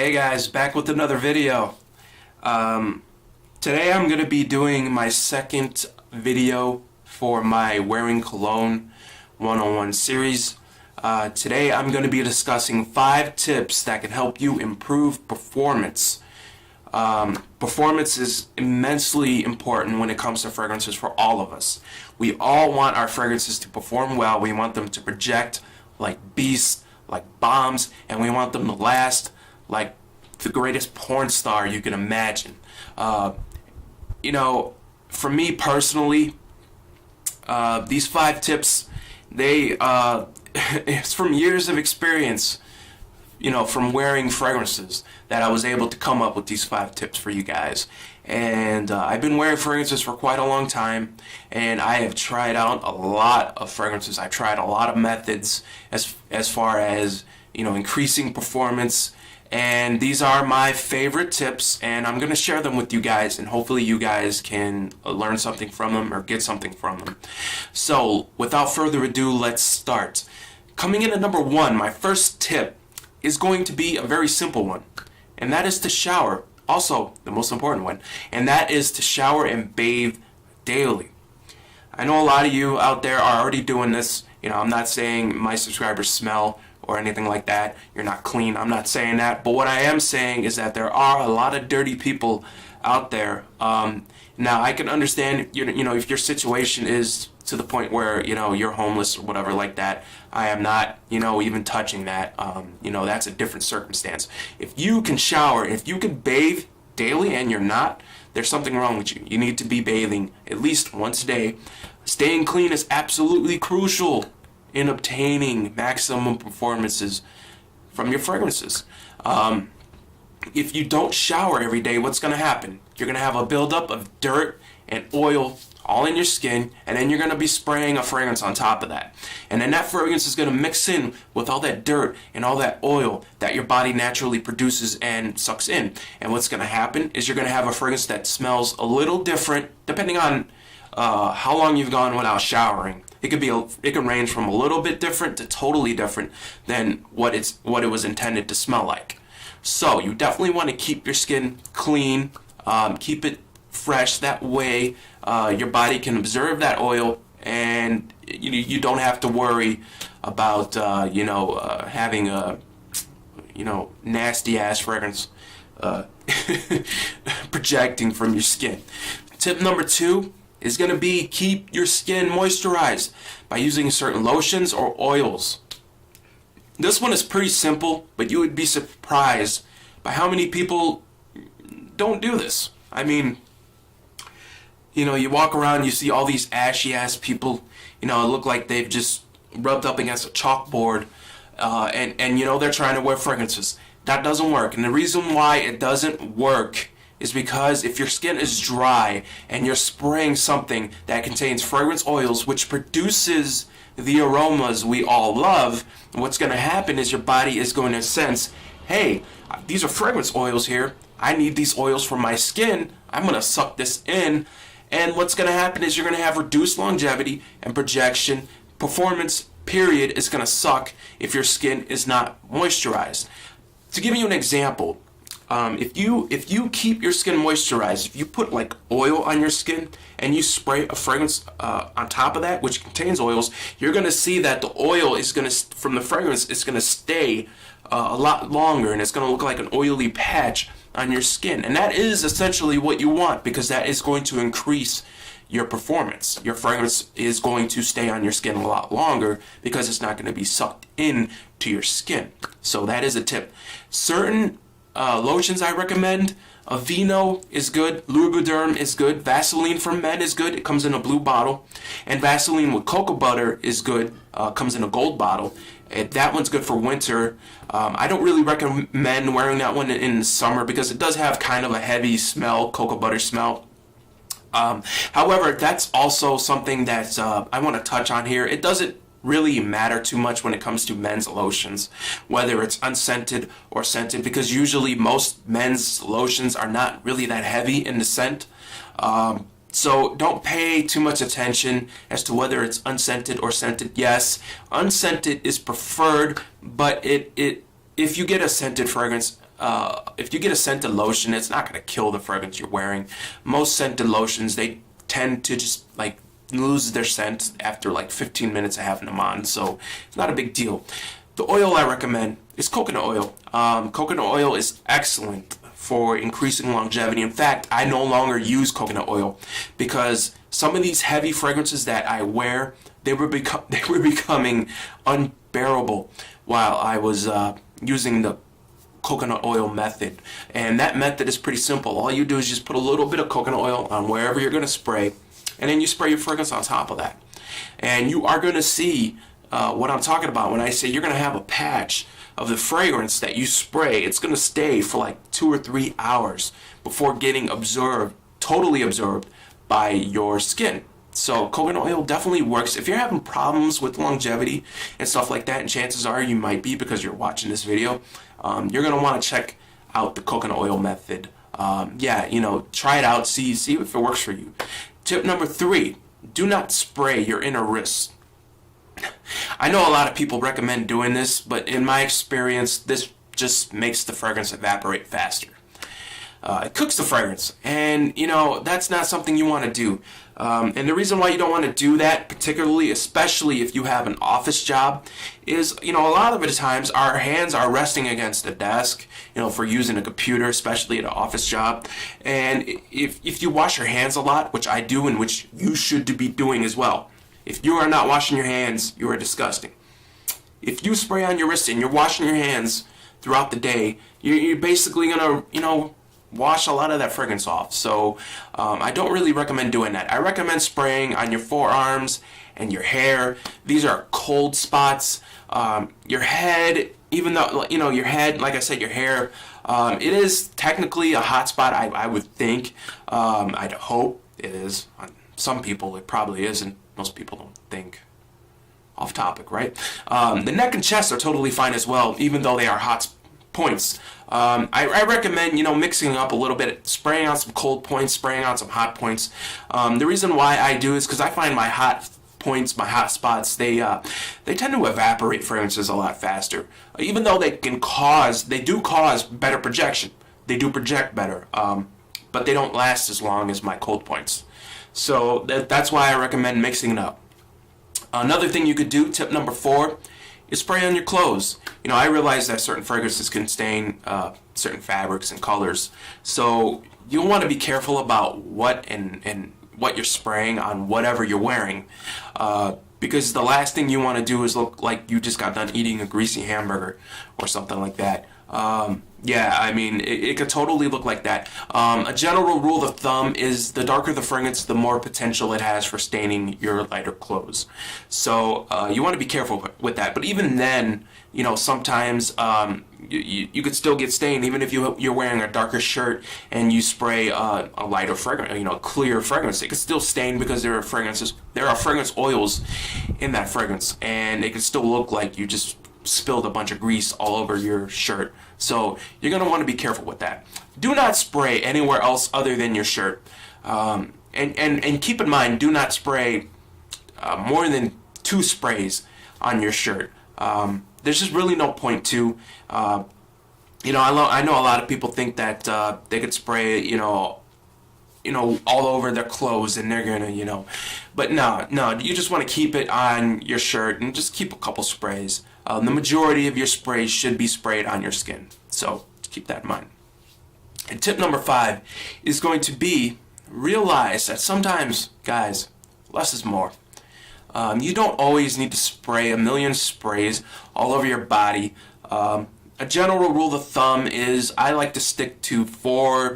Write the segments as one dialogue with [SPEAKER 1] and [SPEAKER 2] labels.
[SPEAKER 1] Hey guys, back with another video. Today I'm going to be doing my second video for my Wearing Cologne one-on-one series. Today I'm going to be discussing 5 tips that can help you improve performance. Performance is immensely important when it comes to fragrances for all of us. We all want our fragrances to perform well. We want them to project like beasts, like bombs, and we want them to last like the greatest porn star you can imagine. For me personally, these 5 tips, it's from years of experience, from wearing fragrances, that I was able to come up with these 5 tips for you guys. And I've been wearing fragrances for quite a long time, and I have tried out a lot of fragrances. I've tried a lot of methods as far as increasing performance, and these are my favorite tips, and I'm going to share them with you guys, and hopefully you guys can learn something from them or get something from them. So without further ado, let's start. Coming in at number 1, my first tip is going to be a very simple one, and that is to shower. Also, the most important one, and that is to shower and bathe daily. I know a lot of you out there are already doing this. I'm not saying my subscribers smell or anything like that. You're not clean. I'm not saying that. But what I am saying is that there are a lot of dirty people out there. Now, I can understand, if your situation is to the point where, you're homeless or whatever like that. I am not, even touching that. That's a different circumstance. If you can shower, if you can bathe daily and you're not, there's something wrong with you. You need to be bathing at least once a day. Staying clean is absolutely crucial in obtaining maximum performances from your fragrances. If you don't shower every day, what's going to happen? You're going to have a buildup of dirt and oil all in your skin, and then you're going to be spraying a fragrance on top of that. And then that fragrance is going to mix in with all that dirt and all that oil that your body naturally produces and sucks in. And what's going to happen is you're going to have a fragrance that smells a little different depending on how long you've gone without showering. It can range from a little bit different to totally different than what it was intended to smell like. So you definitely want to keep your skin clean, keep it fresh. That way your body can absorb that oil, and you don't have to worry about having a nasty ass fragrance projecting from your skin. Tip number 2 is going to be keep your skin moisturized by using certain lotions or oils. This one is pretty simple, but you would be surprised by how many people don't do this. I mean, you walk around, you see all these ashy ass people, it look like they've just rubbed up against a chalkboard, and they're trying to wear fragrances. That doesn't work. And the reason why it doesn't work is because if your skin is dry and you're spraying something that contains fragrance oils, which produces the aromas we all love, what's going to happen is your body is going to sense, hey, these are fragrance oils here. I need these oils for my skin. I'm going to suck this in. And what's going to happen is you're going to have reduced longevity and projection. Performance, period, is going to suck if your skin is not moisturized. To give you an example, if you keep your skin moisturized, if you put like oil on your skin and you spray a fragrance on top of that, which contains oils, you're going to see that the oil is going to, from the fragrance, it's going to stay a lot longer, and it's going to look like an oily patch on your skin. And that is essentially what you want, because that is going to increase your performance. Your fragrance is going to stay on your skin a lot longer because it's not going to be sucked in to your skin. So that is a tip. Certain lotions I recommend, Aveeno is good, Lubriderm is good, Vaseline for men is good, it comes in a blue bottle, and Vaseline with cocoa butter is good, comes in a gold bottle. That one's good for winter. I don't really recommend wearing that one in the summer because it does have kind of a heavy smell, cocoa butter smell. However, that's also something that I want to touch on here. It doesn't really matter too much when it comes to men's lotions, whether it's unscented or scented, because usually most men's lotions are not really that heavy in the scent. So don't pay too much attention as to whether it's unscented or scented. Yes, unscented is preferred, but if you get a scented fragrance, if you get a scented lotion, it's not going to kill the fragrance you're wearing. Most scented lotions, they tend to just like lose their scent after like 15 minutes of having them on, so it's not a big deal. The oil I recommend is coconut oil. Coconut oil is excellent for increasing longevity. In fact, I no longer use coconut oil because some of these heavy fragrances that I wear, they were becoming unbearable while I was using the coconut oil method. And that method is pretty simple. All you do is just put a little bit of coconut oil on wherever you're going to spray, and then you spray your fragrance on top of that. And you are going to see what I'm talking about when I say you're going to have a patch of the fragrance that you spray. It's going to stay for like 2 or 3 hours before getting absorbed, totally absorbed by your skin. So coconut oil definitely works. If you're having problems with longevity and stuff like that, and chances are you might be because you're watching this video, you're going to want to check out the coconut oil method. Yeah, you know, try it out, see if it works for you. Tip number 3, do not spray your inner wrists. I know a lot of people recommend doing this, but in my experience, this just makes the fragrance evaporate faster. It cooks the fragrance, and you know, that's not something you want to do. And the reason why you don't want to do that, particularly, especially if you have an office job, is, you know, a lot of the times our hands are resting against the desk, you know, for using a computer, especially at an office job. And if you wash your hands a lot, which I do, and which you should be doing as well, if you are not washing your hands, you are disgusting. If you spray on your wrist and you're washing your hands throughout the day, you're basically gonna, you know, wash a lot of that fragrance off. So I don't really recommend doing that. I recommend spraying on your forearms and your hair. These are cold spots. Your head, even though, you know, your head, like I said, your hair, it is technically a hot spot, I would think. I'd hope it is. On some people, it probably isn't. Most people don't think. Off topic, right? The neck and chest are totally fine as well, even though they are hot points. I recommend, you know, mixing up a little bit, spraying on some cold points, spraying on some hot points. The reason why I do is because I find my hot points, my hot spots, they tend to evaporate fragrances a lot faster. Even though they do cause better projection. They do project better, but they don't last as long as my cold points. So that's why I recommend mixing it up. Another thing you could do, tip number 4, is spray on your clothes. You know, I realize that certain fragrances can stain certain fabrics and colors, so you'll want to be careful about what and what you're spraying on whatever you're wearing, because the last thing you want to do is look like you just got done eating a greasy hamburger or something like that. Yeah, I mean, it could totally look like that. A general rule of thumb is the darker the fragrance, the more potential it has for staining your lighter clothes. So you want to be careful with that. But even then, you know, sometimes you could still get stained, even if you're wearing a darker shirt and you spray a lighter fragrance, you know, clear fragrance. It could still stain because there are fragrance oils in that fragrance, and it could still look like you just spilled a bunch of grease all over your shirt. So you're going to want to be careful with that. Do not spray anywhere else other than your shirt. And keep in mind, do not spray more than 2 sprays on your shirt. There's just really no point to. You know, I know a lot of people think that they could spray, you know, all over their clothes, and they're gonna, you know, but no, you just want to keep it on your shirt and just keep a couple sprays. The majority of your sprays should be sprayed on your skin, so keep that in mind. And tip number 5 is going to be, realize that sometimes, guys, less is more. You don't always need to spray a million sprays all over your body. A general rule of thumb is I like to stick to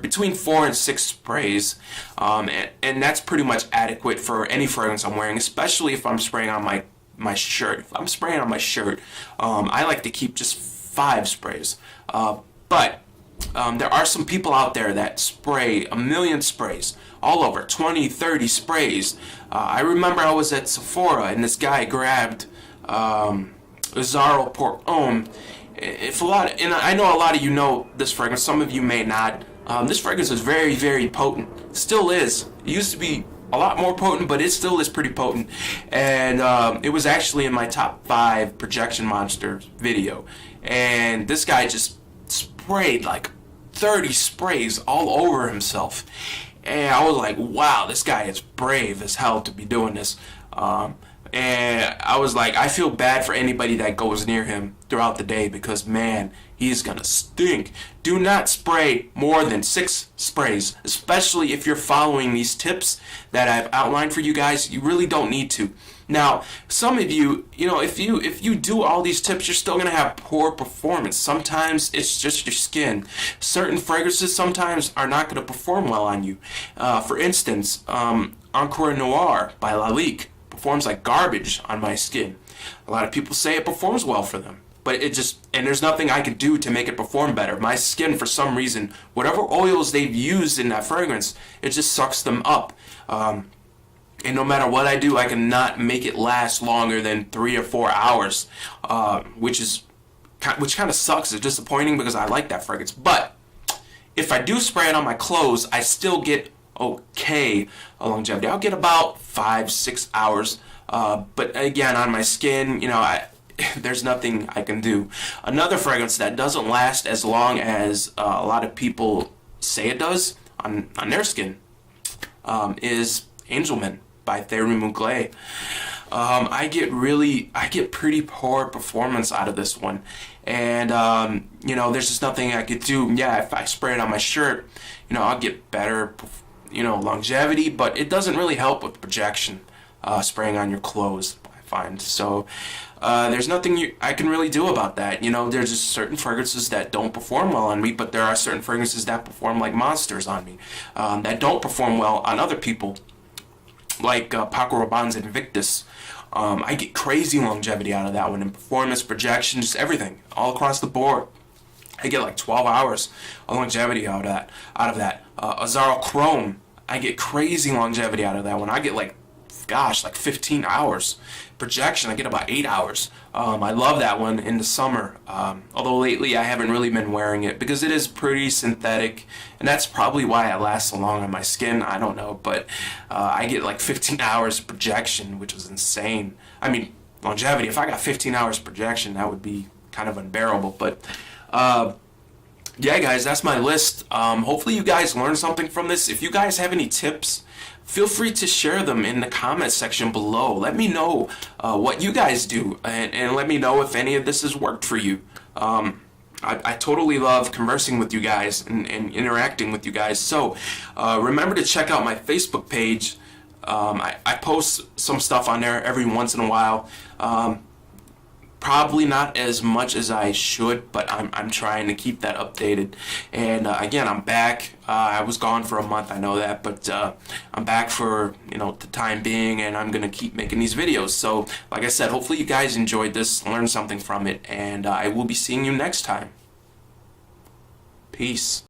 [SPEAKER 1] between 4 and 6 sprays, and that's pretty much adequate for any fragrance I'm wearing, especially if I'm spraying on my shirt. If I'm spraying on my shirt, I like to keep just 5 sprays. But there are some people out there that spray a million sprays all over, 20, 30 sprays. I remember I was at Sephora and this guy grabbed Azzaro Pour Homme. And I know a lot of you know this fragrance, some of you may not. This fragrance is very, very potent. Still is. It used to be a lot more potent, but it still is pretty potent. And it was actually in my top 5 Projection Monsters video. And this guy just sprayed like 30 sprays all over himself. And I was like, wow, this guy is brave as hell to be doing this. And I was like, I feel bad for anybody that goes near him throughout the day because, man, he's gonna stink. Do not spray more than 6 sprays, especially if you're following these tips that I've outlined for you guys. You really don't need to. Now, some of you, if you do all these tips, you're still gonna have poor performance. Sometimes it's just your skin. Certain fragrances sometimes are not gonna perform well on you. For instance, Encore Noir by Lalique performs like garbage on my skin. A lot of people say it performs well for them, but and there's nothing I can do to make it perform better. My skin, for some reason, whatever oils they've used in that fragrance, it just sucks them up. And no matter what I do, I cannot make it last longer than 3 or 4 hours, which kind of sucks. It's disappointing because I like that fragrance. But if I do spray it on my clothes, I still get okay longevity. I'll get about 5-6 hours. But again, on my skin, there's nothing I can do. Another fragrance that doesn't last as long as a lot of people say it does on their skin is Angelman by Thierry Mugler. I get pretty poor performance out of this one, and there's just nothing I could do. Yeah, if I spray it on my shirt, I'll get better, longevity, but it doesn't really help with projection. Spraying on your clothes, I find. So there's nothing I can really do about that. There's just certain fragrances that don't perform well on me, but there are certain fragrances that perform like monsters on me, that don't perform well on other people, like Paco Rabanne's Invictus. I get crazy longevity out of that one, in performance, projection, just everything, all across the board. I get like 12 hours of longevity out of that. Azaro Chrome, I get crazy longevity out of that one. I get like 15 hours. Projection, I get about 8 hours. I love that one in the summer. Although lately I haven't really been wearing it because it is pretty synthetic, and that's probably why I last so long on my skin. I don't know, but I get like 15 hours of projection, which is insane. I mean, longevity. If I got 15 hours projection, that would be kind of unbearable. But yeah, guys, that's my list. Hopefully you guys learned something from this. If you guys have any tips, feel free to share them in the comment section below. Let me know what you guys do, and let me know if any of this has worked for you. I totally love conversing with you guys and interacting with you guys. So remember to check out my Facebook page. I post some stuff on there every once in a while. Probably not as much as I should, but I'm trying to keep that updated. And again, I'm back. I was gone for a month, I know that, but I'm back for the time being, and I'm gonna keep making these videos. So, like I said, hopefully you guys enjoyed this, learned something from it, and I will be seeing you next time. Peace.